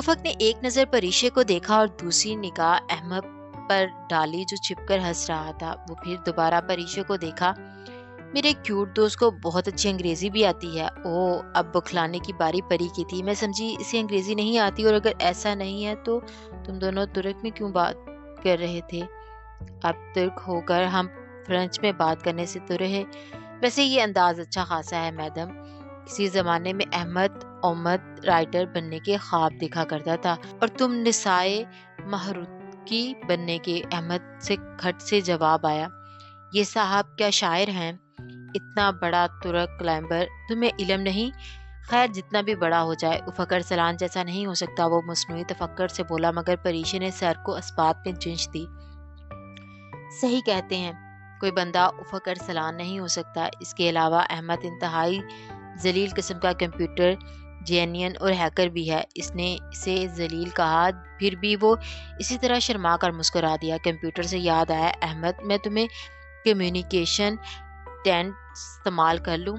افق نے ایک نظر پریشے کو دیکھا اور دوسری نگاہ احمد پر ڈالی جو چھپ کر ہنس رہا تھا۔ وہ پھر دوبارہ پریشے کو دیکھا۔ میرے کیوٹ دوست کو بہت اچھی انگریزی بھی آتی ہے۔ اب بکھلانے کی باری پری کی تھی۔ میں سمجھی اسے انگریزی نہیں آتی، اور اگر ایسا نہیں ہے تو تم دونوں ترک میں کیوں بات کر رہے تھے؟ اب ترک ہو کر ہم فرینچ میں بات کرنے سے تو رہے۔ ویسے یہ انداز اچھا خاصا ہے میڈم۔ کسی زمانے میں احمد اومد رائٹر بننے کے خواب دیکھا کرتا تھا، اور تم نسائے مہروکی بننے کے۔ احمد سے کھٹ سے جواب آیا، یہ صاحب کیا شاعر ہیں؟ اتنا بڑا ترک کلائمبر، تمہیں علم نہیں؟ خیر جتنا بھی بڑا ہو جائے، افق ارسلان جیسا نہیں ہو سکتا، وہ مصنوعی تفکر سے بولا، مگر پریشے نے سر کو اسبات میں جنش دی۔ صحیح کہتے ہیں، کوئی بندہ افق ارسلان نہیں ہو سکتا۔ اس کے علاوہ احمد انتہائی ذلیل قسم کا کمپیوٹر جینین اور ہیکر بھی ہے۔ اس نے اسے ذلیل کہا، پھر بھی وہ اسی طرح شرما کر مسکرا دیا۔ کمپیوٹر سے یاد آیا، احمد میں تمہیں کمیونیکیشن ٹینٹ استعمال کر لوں؟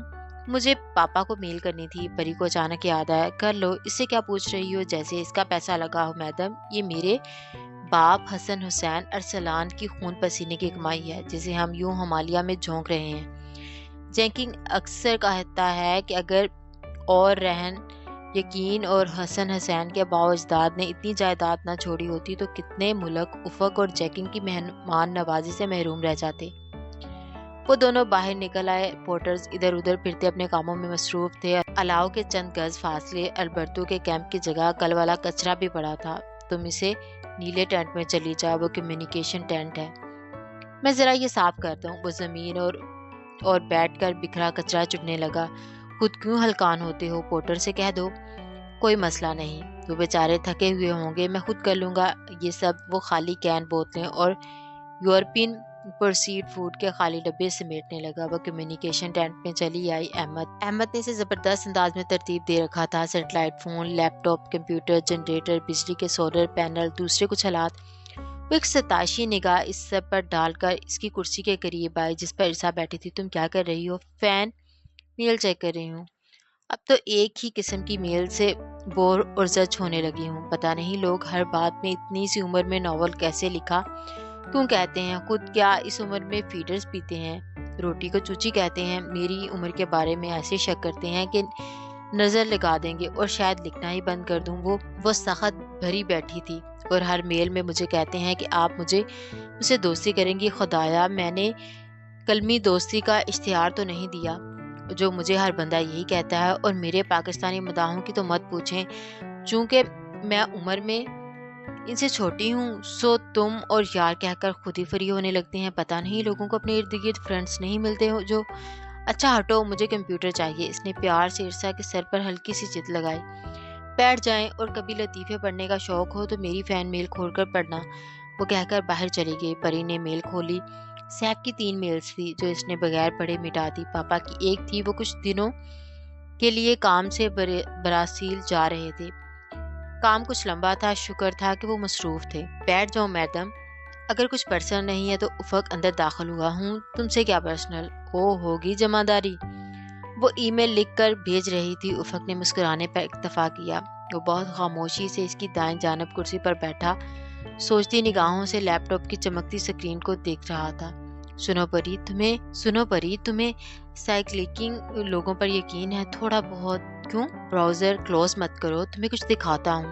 مجھے پاپا کو میل کرنی تھی۔ پری کو اچانک یاد آیا، کر لو، اس سے کیا پوچھ رہی ہو؟ جیسے اس کا پیسہ لگا ہو میڈم۔ یہ میرے باپ حسن حسین ارسلان کی خون پسینے کی کمائی ہے، جسے ہم یوں ہمالیہ میں جھونک رہے ہیں۔ جینکنگ اکثر کہتا ہے کہ اگر اور رہن یقین اور حسن حسین کے باؤ اجداد نے اتنی جائیداد نہ چھوڑی ہوتی تو کتنے ملک افق اور جیکنگ کی مہمان نوازی سے محروم رہ جاتے۔ وہ دونوں باہر نکل آئے۔ پورٹرز ادھر ادھر پھرتے اپنے کاموں میں مصروف تھے۔ الاؤ کے چند گز فاصلے البرتو کے کیمپ کی جگہ کل والا کچرا بھی پڑا تھا۔ تم اسے نیلے ٹینٹ میں چلی جا، وہ کمیونیکیشن ٹینٹ ہے۔ میں ذرا یہ صاف کرتا ہوں۔ وہ زمین اور بیٹھ کر بکھرا کچرا چننے لگا۔ خود کیوں ہلکان ہوتے ہو؟ پورٹر سے کہہ دو۔ کوئی مسئلہ نہیں، وہ بیچارے تھکے ہوئے ہوں گے، میں خود کر لوں گا یہ سب۔ وہ خالی کین بوتلیں اور یورپین پروسیڈ فوڈ کے خالی ڈبے سمیٹنے لگا۔ وہ کمیونیکیشن ٹینٹ میں چلی آئی۔ احمد نے اسے زبردست انداز میں ترتیب دے رکھا تھا۔ سیٹلائٹ فون، لیپ ٹاپ، کمپیوٹر، جنریٹر، بجلی کے سولر پینل، دوسرے کچھ آلات۔ وہ ایک ستائشی نگاہ اس سب پر ڈال کر اس کی کرسی کے قریب آئی جس پر ارسا بیٹھی تھی۔ تم کیا کر رہی ہو؟ فین، میل چیک کر رہی ہوں۔ اب تو ایک ہی قسم کی میل سے بور اور زچ ہونے لگی ہوں۔ پتہ نہیں لوگ ہر بات میں اتنی سی عمر میں ناول کیسے لکھا کیوں کہتے ہیں؟ خود کیا اس عمر میں فیڈرز پیتے ہیں؟ روٹی کو چوچی کہتے ہیں۔ میری عمر کے بارے میں ایسے شک کرتے ہیں کہ نظر لگا دیں گے اور شاید لکھنا ہی بند کر دوں۔ وہ سخت بھری بیٹھی تھی اور ہر میل میں مجھے کہتے ہیں کہ آپ مجھ سے دوستی کریں گی۔ خدایا، میں نے کلمی دوستی کا اشتہار تو نہیں دیا جو مجھے ہر بندہ یہی کہتا ہے؟ اور میرے پاکستانی مداحوں کی تو مت پوچھیں، چونکہ میں عمر میں ان سے چھوٹی ہوں، سو تم اور یار کہہ کر خود ہی فری ہونے لگتے ہیں۔ پتہ نہیں لوگوں کو اپنے ارد گرد فرینڈس نہیں ملتے ہو جو۔ اچھا ہٹو، مجھے کمپیوٹر چاہیے۔ اس نے پیار سے ارسا کے سر پر ہلکی سی چت لگائی۔ بیٹھ جائیں، اور کبھی لطیفے پڑھنے کا شوق ہو تو میری فین میل کھول کر پڑھنا، وہ کہہ کر باہر چلی گئی۔ پری نے میل کھولی۔ سیب کی 3 میلز تھی جو اس نے بغیر پڑھے مٹا دی۔ پاپا کی ایک تھی، وہ کچھ دنوں کے لیے کام سے برازیل جا رہے تھے۔ کام کچھ لمبا تھا، شکر تھا کہ وہ مصروف تھے۔ بیٹھ جاؤ میڈم، اگر کچھ پرسنل نہیں ہے تو۔ افق اندر داخل ہوا۔ ہوں، تم سے کیا پرسنل؟ ہوگی جمع داری۔ وہ ای میل لکھ کر بھیج رہی تھی۔ افق نے مسکرانے پر اکتفا کیا۔ وہ بہت خاموشی سے اس کی دائیں جانب کرسی پر بیٹھا سوچتی نگاہوں سے لیپ ٹاپ کی چمکتی سکرین کو دیکھ رہا تھا۔ سنو پری، تمہیں سائیکلنگ لوگوں پر یقین ہے؟ تھوڑا بہت۔ کیوں؟ براؤزر کلوز مت کرو، تمہیں کچھ دکھاتا ہوں۔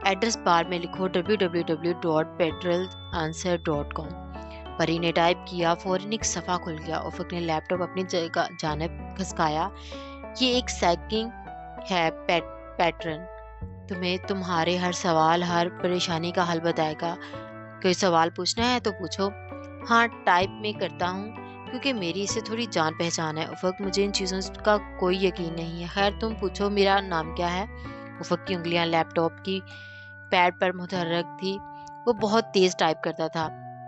ایڈریس بار میں لکھو www.petrolanswer.com۔ پری نے ٹائپ کیا، فوراً ایک صفحہ کھل گیا۔ افق نے لیپ ٹاپ اپنی جانب کھسکایا۔ یہ ایک سائیکلنگ ہے پیٹرن، تمہیں تمہارے ہر سوال، ہر پریشانی کا حل بتائے گا۔ کوئی سوال پوچھنا ہے تو پوچھو۔ ہاں، ٹائپ میں کرتا ہوں کیونکہ میری اس سے تھوڑی جان پہچان ہے۔ افق، مجھے ان چیزوں کا کوئی یقین نہیں ہے۔ خیر تم پوچھو، میرا نام کیا ہے؟ افق کی انگلیاں لیپ ٹاپ کی پیڈ پر متحرک تھی۔ وہ بہت تیز ٹائپ کرتا تھا۔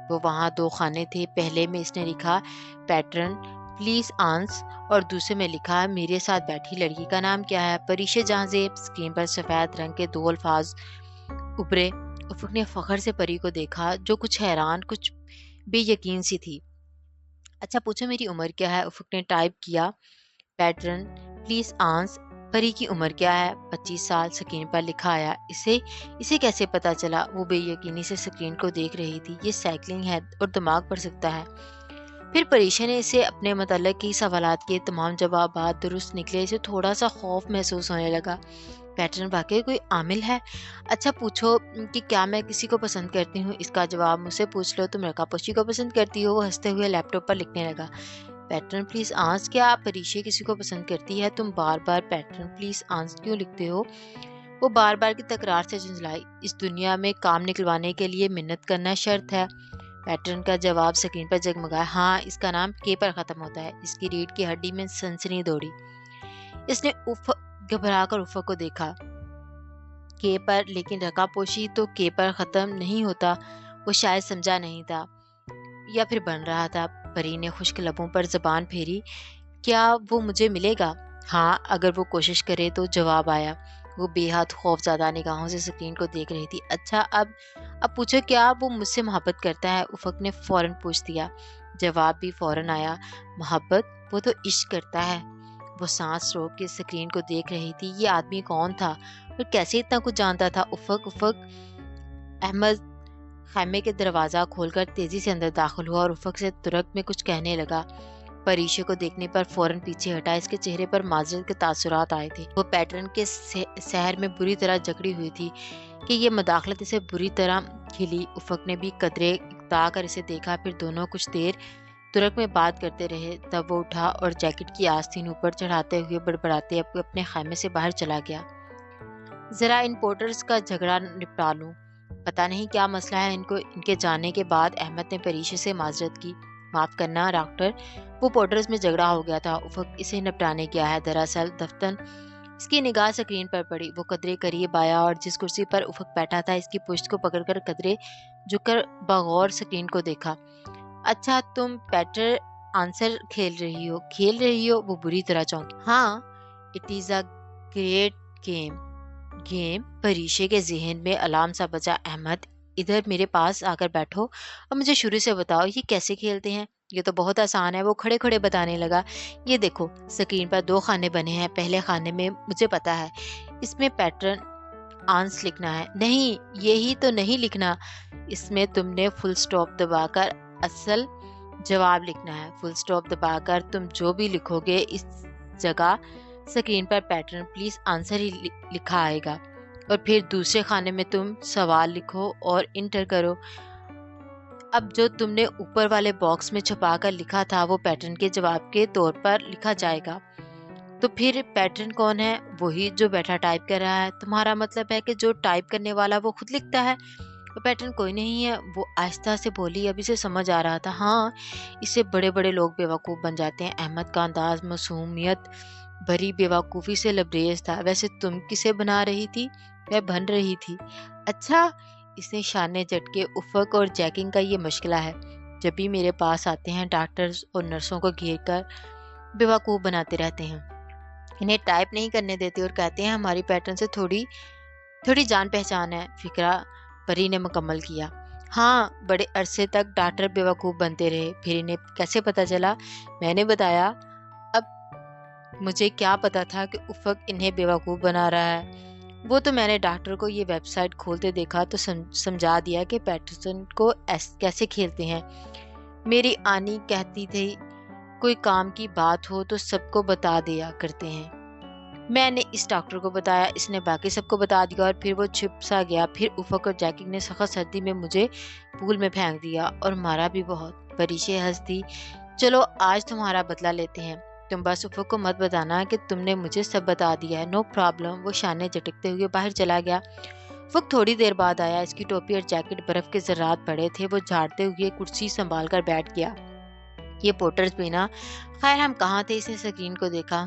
وہ وہاں 2 خانے تھے۔ پہلے میں اس نے لکھا پیٹرن پلیز آنس، اور دوسرے میں لکھا میرے ساتھ بیٹھی لڑکی کا نام کیا ہے؟ پریشے جہاں زیب۔ اسکرین پر سفید رنگ کے 2 الفاظ ابھرے۔ افق نے فخر سے پری کو دیکھا جو کچھ حیران، کچھ بے یقین سی تھی۔ اچھا پوچھو میری عمر کیا ہے؟ افق نے ٹائپ کیا پیٹرن پلیز آنس پری کی عمر کیا ہے؟ 25 سال، اسکرین پر لکھا آیا۔ اسے اسے کیسے پتا چلا؟ وہ بے یقینی سے اسکرین کو دیکھ رہی تھی۔ یہ سائیکلنگ ہے اور دماغ پڑھ سکتا ہے۔ پھر پریشا نے اسے اپنے متعلق کئی سوالات کے تمام جوابات درست نکلے۔ اسے تھوڑا سا خوف محسوس ہونے لگا۔ پیٹرن واقعی کوئی عامل ہے؟ اچھا پوچھو کہ کیا میں کسی کو پسند کرتی ہوں؟ اس کا جواب مجھ سے پوچھ لو، تم رکا پوشی کو پسند کرتی ہو؟ وہ ہنستے ہوئے لیپ ٹاپ پر لکھنے لگا۔ پیٹرن پلیز آنس، کیا پریشا کسی کو پسند کرتی ہے؟ تم بار بار پیٹرن پلیز آنس کیوں لکھتے ہو؟ وہ بار بار کی تکرار سے جھنجھلائی۔ اس دنیا میں کام نکلوانے کے لیے محنت کرنا شرط ہے۔ پیٹرن کا جواب اسکرین پر جگمگایا۔ ہاں، اس کا نام کے پر ختم ہوتا ہے۔ اس کی ریڑھ کی ہڈی میں سنسنی دوڑی۔ اس نے گھبرا کر افق کو دیکھا۔ کے پر، لیکن رکا پوشی تو کے پر ختم نہیں ہوتا۔ وہ شاید سمجھا نہیں تھا یا پھر بن رہا تھا۔ پری نے خشک لبوں پر زبان پھیری۔ کیا وہ مجھے ملے گا؟ ہاں، اگر وہ کوشش کرے تو، جواب آیا۔ وہ بے حد خوف زدہ نگاہوں سے اسکرین کو دیکھ رہی تھی۔ اچھا اب پوچھو، کیا وہ مجھ سے محبت کرتا ہے؟ افق نے فوراً پوچھ دیا۔ جواب بھی فوراً آیا۔ محبت؟ وہ تو عشق کرتا ہے۔ وہ سانس روک کے اسکرین کو دیکھ رہی تھی۔ یہ آدمی کون تھا اور کیسے اتنا کچھ جانتا تھا؟ افق احمد خیمے کے دروازہ کھول کر تیزی سے اندر داخل ہوا اور افق سے ترک میں کچھ کہنے لگا۔ پریشا کو دیکھنے پر فوراً پیچھے ہٹا۔ اس کے چہرے پر معذرت کے تاثرات آئے تھے۔ وہ پیٹرن کے سحر میں بری طرح جکڑی ہوئی تھی کہ یہ مداخلت اسے بری طرح کھلی۔ افق نے بھی قدرے اکتا کر اسے دیکھا۔ پھر دونوں کچھ دیر ترک میں بات کرتے رہے۔ تب وہ اٹھا اور جیکٹ کی آستین اوپر چڑھاتے ہوئے بڑبڑاتے اپنے خیمے سے باہر چلا گیا۔ ذرا ان پورٹرز کا جھگڑا نپٹا لوں، پتہ نہیں کیا مسئلہ ہے ان کو۔ ان کے جانے کے بعد احمد نے پریشا سے معذرت کی۔ معاف کرنا ڈاکٹر، وہ پورٹرز میں جھگڑا ہو گیا تھا۔ افق اسے نپٹانے گیا ہے۔ دراصل دفتن۔ اس کی نگاہ اسکرین پر پڑی۔ وہ قدرے قریب آیا اور جس کرسی پر افق بیٹھا تھا اس کی پشت کو پکڑ کر قدرے جھک کر بغور اسکرین کو دیکھا۔ اچھا، تم پیٹر آنسر کھیل رہی ہو؟ وہ بری طرح چونکی۔ ہاں، it is a great game. Parisha کے ذہن میں الارم سا بجا۔ احمد، ادھر میرے پاس آ کر بیٹھو اور مجھے شروع سے بتاؤ یہ کیسے کھیلتے ہیں۔ یہ تو بہت آسان ہے، وہ کھڑے کھڑے بتانے لگا۔ یہ دیکھو، اسکرین پر 2 خانے بنے ہیں۔ پہلے خانے میں مجھے پتا ہے، اس میں پیٹرن آنس لکھنا ہے۔ نہیں، یہی تو نہیں لکھنا، اس میں تم نے فل سٹاپ دبا کر اصل جواب لکھنا ہے۔ فل سٹاپ دبا کر تم جو بھی لکھو گے اس جگہ اسکرین پر پیٹرن پلیز آنسر ہی لکھا آئے گا، اور پھر دوسرے خانے میں تم سوال لکھو اور انٹر کرو۔ اب جو تم نے اوپر والے باکس میں چھپا کر لکھا تھا وہ پیٹرن کے جواب کے طور پر لکھا جائے گا۔ تو پھر پیٹرن کون ہے؟ وہی جو بیٹھا ٹائپ کر رہا ہے۔ تمہارا مطلب ہے کہ جو ٹائپ کرنے والا وہ خود لکھتا ہے؟ وہ پیٹرن کوئی نہیں ہے، وہ آہستہ سے بولی۔ ابھی سے سمجھ آ رہا تھا۔ ہاں، اس سے بڑے بڑے لوگ بیوقوف بن جاتے ہیں۔ احمد کا انداز معصومیت بھری بیوقوفی سے لبریز تھا۔ ویسے تم کسے بنا رہی تھی؟ میں بن رہی تھی۔ اچھا، اس نے شانے جھٹکے۔ افق اور جیکنگ کا یہ مشغلہ ہے، جب بھی میرے پاس آتے ہیں ڈاکٹرز اور نرسوں کو گھیر کر بیوقوف بناتے رہتے ہیں، انہیں ٹائپ نہیں کرنے دیتے اور کہتے ہیں ہماری پیٹرن سے تھوڑی جان پہچان ہے۔ فکرہ پری نے مکمل کیا۔ ہاں، بڑے عرصے تک ڈاکٹر بیوقوف بنتے رہے، پھر انہیں کیسے پتا چلا؟ میں نے بتایا۔ اب مجھے کیا پتا تھا کہ افق انہیں بیوقوف بنا رہا ہے؟ وہ تو میں نے ڈاکٹر کو یہ ویب سائٹ کھولتے دیکھا تو سمجھا دیا کہ پیٹرسن کو کیسے کھیلتے ہیں۔ میری آنی کہتی تھی کوئی کام کی بات ہو تو سب کو بتا دیا کرتے ہیں۔ میں نے اس ڈاکٹر کو بتایا، اس نے باقی سب کو بتا دیا اور پھر وہ چھپ سا گیا۔ پھر افق اور جیکنگ نے سخت سردی میں مجھے پول میں پھینک دیا اور مارا بھی بہت۔ پریشا ہنس دی۔ چلو آج تمہارا بدلہ لیتے ہیں، تم بس افق کو مت بتانا کہ تم نے مجھے سب بتا دیا ہے۔ No problem. وہ شانے جھٹکتے ہوئے باہر چلا گیا۔ افق تھوڑی دیر بعد آیا۔ اس کی ٹوپی اور جیکٹ برف کے ذرات پڑے تھے۔ وہ جھاڑتے ہوئے کرسی سنبھال کر بیٹھ گیا۔ یہ پورٹرز بھی نا، خیر ہم کہاں تھے؟ اس نے اسکرین کو دیکھا۔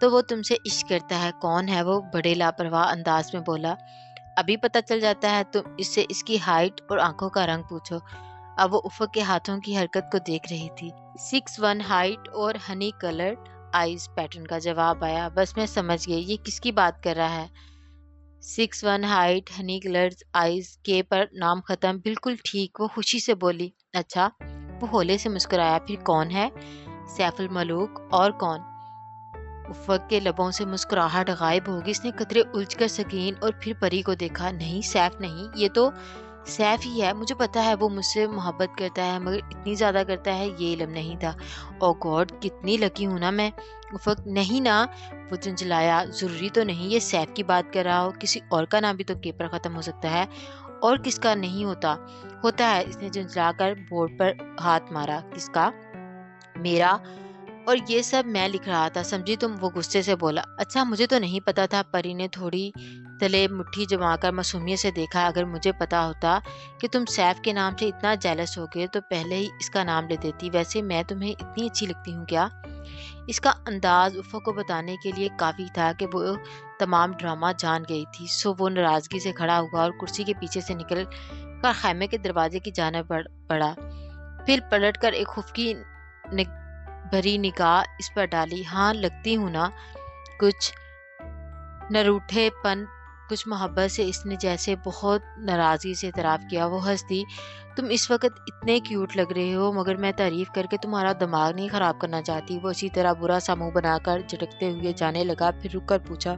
تو وہ تم سے عشق کرتا ہے۔ کون ہے وہ؟ بڑے لاپرواہ انداز میں بولا۔ ابھی پتہ چل جاتا ہے، تم اس سے اس کی ہائٹ اور آنکھوں کا رنگ پوچھو۔ اب وہ افق کے ہاتھوں کی حرکت کو دیکھ رہی تھی۔ 6'1" ہائٹ اور ہنی کلرڈ آئیز، پیٹرن کا جواب آیا۔ بس میں سمجھ گئی یہ کس کی بات کر رہا ہے۔ 6'1" ہائٹ، ہنی کلرڈ آئیز، کے پر نام ختم۔ بالکل ٹھیک، وہ خوشی سے بولی۔ اچھا، وہ ہولے سے مسکرایا۔ پھر کون ہے؟ سیف الملوک۔ اور کون؟ افق کے لبوں سے مسکراہٹ غائب ہوگی. اس نے قطرے الجھ کر سکین اور پھر پری کو دیکھا. نہیں سیف نہیں, یہ تو سیف ہی ہے. مجھے پتا ہے وہ مجھ سے محبت کرتا ہے, مگر اتنی زیادہ کرتا ہے یہ علم نہیں تھا. او گاڈ, کتنی لکی ہوں نا میں. افق نہیں نا, وہ جنجلایا. ضروری تو نہیں یہ سیف کی بات کر رہا ہو, کسی اور کا نام بھی تو کے پر ختم ہو سکتا ہے. اور کس کا نہیں ہوتا؟ ہوتا ہے. اس نے جنجلا کر بورڈ پر ہاتھ مارا. کس کا؟ میرا. اور یہ سب میں لکھ رہا تھا, سمجھی تم؟ وہ غصے سے بولا. اچھا, مجھے تو نہیں پتا تھا. پری نے تھوڑی تلے مٹھی جما کر معصومیت سے دیکھا. اگر مجھے پتا ہوتا کہ تم سیف کے نام سے اتنا جیلس ہوگے تو پہلے ہی اس کا نام لے دیتی. ویسے میں تمہیں اتنی اچھی لگتی ہوں کیا؟ اس کا انداز افق کو بتانے کے لیے کافی تھا کہ وہ تمام ڈرامہ جان گئی تھی. سو وہ ناراضگی سے کھڑا ہوا اور کرسی کے پیچھے سے نکل کر خیمے کے دروازے کی جانب بڑھا. پھر پلٹ کر ایک خفکی بھری نگاہ اس پر ڈالی. ہاں لگتی ہوں نا. کچھ نروٹھے پن, کچھ محبت سے. اس نے جیسے بہت ناراضگی سے اعتراف کیا. وہ ہنس دی. تم اس وقت اتنے کیوٹ لگ رہے ہو, مگر میں تعریف کر کے تمہارا دماغ نہیں خراب کرنا چاہتی. وہ اسی طرح برا سا منہ بنا کر جھٹکتے ہوئے جانے لگا. پھر رک کر پوچھا,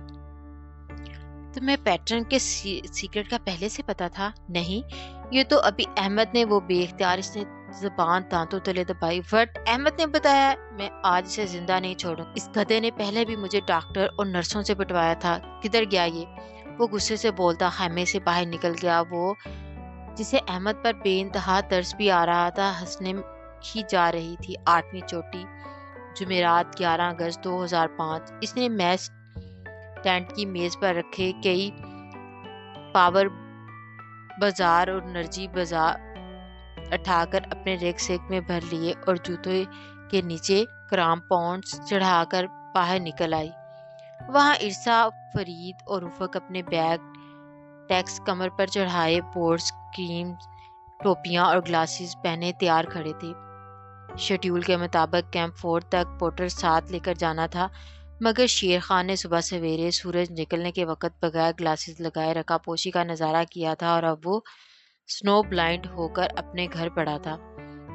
تمہیں پیٹرن کے سیکرٹ کا پہلے سے پتا تھا؟ نہیں, یہ تو ابھی احمد نے. وہ بے اختیار اس نے زبان دانتوں تلے دبائی. وٹ, احمد نے بتایا؟ میں آج اسے زندہ نہیں چھوڑوں. اس گدھے نے پہلے بھی مجھے ڈاکٹر اور نرسوں سے پٹوایا تھا. کدھر گیا یہ؟ وہ غصے سے بولتا خیمے سے باہر نکل گیا. وہ جسے احمد پر بے انتہا ترس بھی آ رہا تھا ہنسنے ہی جا رہی تھی. 8ویں چوٹی, جمعرات 11 اگست 2005. اس نے میچ ٹینٹ کی میز پر رکھے کئی پاور بازار اور انرجی بازار اٹھا کر اپنے ریک سیک میں بھر لیے اور جوتوں کے نیچے کرام پاؤنڈز چڑھا کر باہر نکل آئی. وہاں ارسا, فرید اور افق اپنے بیگ ٹیکس کمر پر چڑھائے بورڈز, کریم, ٹوپیاں اور گلاسز پہنے تیار کھڑے تھے. شیڈول کے مطابق کیمپ 4 تک پورٹر ساتھ لے کر جانا تھا, مگر شیر خان نے صبح سویرے سورج نکلنے کے وقت بغیر گلاسز لگائے رکھا پوشی کا نظارہ کیا تھا اور اب وہ سنو بلائنڈ ہو کر اپنے گھر پڑا تھا.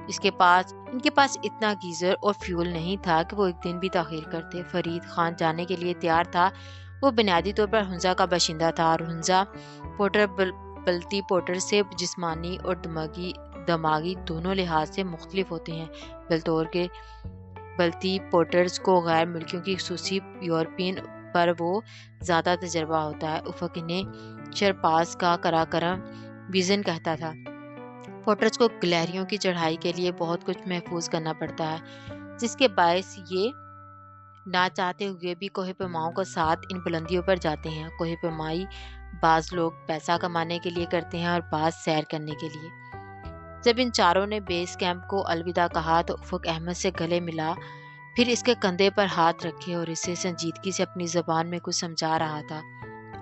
ان کے پاس اتنا گیزر اور فیول نہیں تھا کہ وہ ایک دن بھی تاخیر کرتے. فرید خان جانے کے لیے تیار تھا. وہ بنیادی طور پر ہنزا کا باشندہ تھا اور ہنزا پورٹر بلتی پورٹر سے جسمانی اور دماغی دونوں لحاظ سے مختلف ہوتے ہیں. بلطور کے بلتی پورٹرز کو غیر ملکیوں کی خصوصی یورپین پر وہ زیادہ تجربہ ہوتا ہے. افق انہیں شرپاس کا کراکرم ویژن کہتا تھا. پورٹرز کو گلہریوں کی چڑھائی کے لیے بہت کچھ محفوظ کرنا پڑتا ہے, جس کے باعث یہ نہ چاہتے ہوئے بھی کوہ پیماؤں کا ساتھ ان بلندیوں پر جاتے ہیں. کوہ پیمائی بعض لوگ پیسہ کمانے کے لیے کرتے ہیں اور بعض سیر کرنے کے لیے. جب ان چاروں نے بیس کیمپ کو الوداع کہا تو افق احمد سے گلے ملا, پھر اس کے کندھے پر ہاتھ رکھے اور اسے سنجیدگی سے اپنی زبان میں کچھ سمجھا رہا تھا.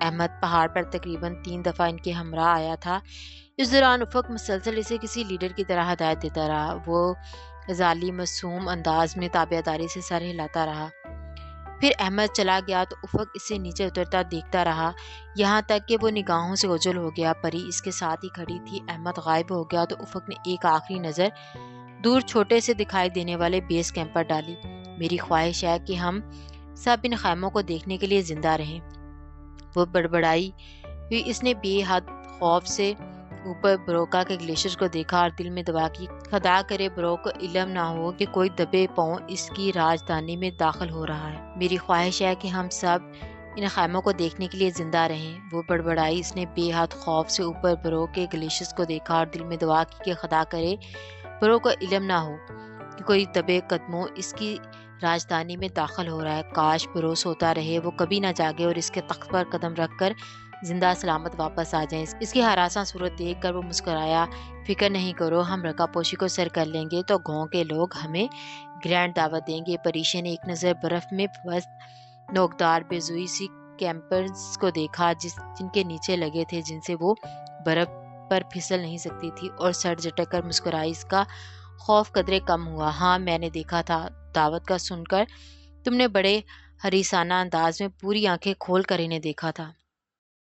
احمد پہاڑ پر تقریباً 3 دفعہ ان کے ہمراہ آیا تھا. اس دوران افق مسلسل اسے کسی لیڈر کی طرح ہدایت دیتا رہا. وہ ذالی معصوم انداز میں تابعداری سے سر ہلاتا رہا. پھر احمد چلا گیا تو افق اسے نیچے اترتا دیکھتا رہا, یہاں تک کہ وہ نگاہوں سے اوجھل ہو گیا. پری اس کے ساتھ ہی کھڑی تھی. احمد غائب ہو گیا تو افق نے ایک آخری نظر دور چھوٹے سے دکھائی دینے والے بیس کیمپ پر ڈالی. میری خواہش ہے کہ ہم سب ان خیموں کو دیکھنے کے لیے زندہ رہیں. وہ بڑبڑائی ہوئی. اس نے بے حد خوف سے اوپر بروکا کے گلیشیر کو دیکھا اور دل میں دعا کی, خدا کرے بروک کو علم نہ ہو کہ کوئی دبے پاؤں اس کی راجدھانی میں داخل ہو رہا ہے. میری خواہش ہے کہ ہم سب ان خیموں کو دیکھنے کے لیے زندہ رہیں. وہ بڑبڑائی. اس نے بے حد خوف سے اوپر بروک کے گلیشیر کو دیکھا اور دل میں دعا کی کہ خدا کرے بروک کو علم نہ ہو کہ کوئی دبے قدموں اس کی راجدھانی میں داخل ہو رہا ہے. کاش برو سوتا رہے, وہ کبھی نہ جاگے اور اس کے تخت پر قدم رکھ کر زندہ سلامت واپس آ جائیں. اس کی ہراساں صورت دیکھ کر وہ مسکرایا. فکر نہیں کرو, ہم رکا پوشی کو سر کر لیں گے تو گاؤں کے لوگ ہمیں گرینڈ دعوت دیں گے. پریشے نے ایک نظر برف میں پست نوکدار بیضوئی سی کیمپرز کو دیکھا جن کے نیچے لگے تھے, جن سے وہ برف پر پھسل نہیں سکتی تھی, اور سر جھٹک کر مسکرائی. اس کا خوف قدرے کم ہوا. ہاں میں نے دیکھا تھا. دعوت کا سن کر تم نے بڑے حریصانہ انداز میں پوری آنکھیں کھول کر انہیں دیکھا تھا.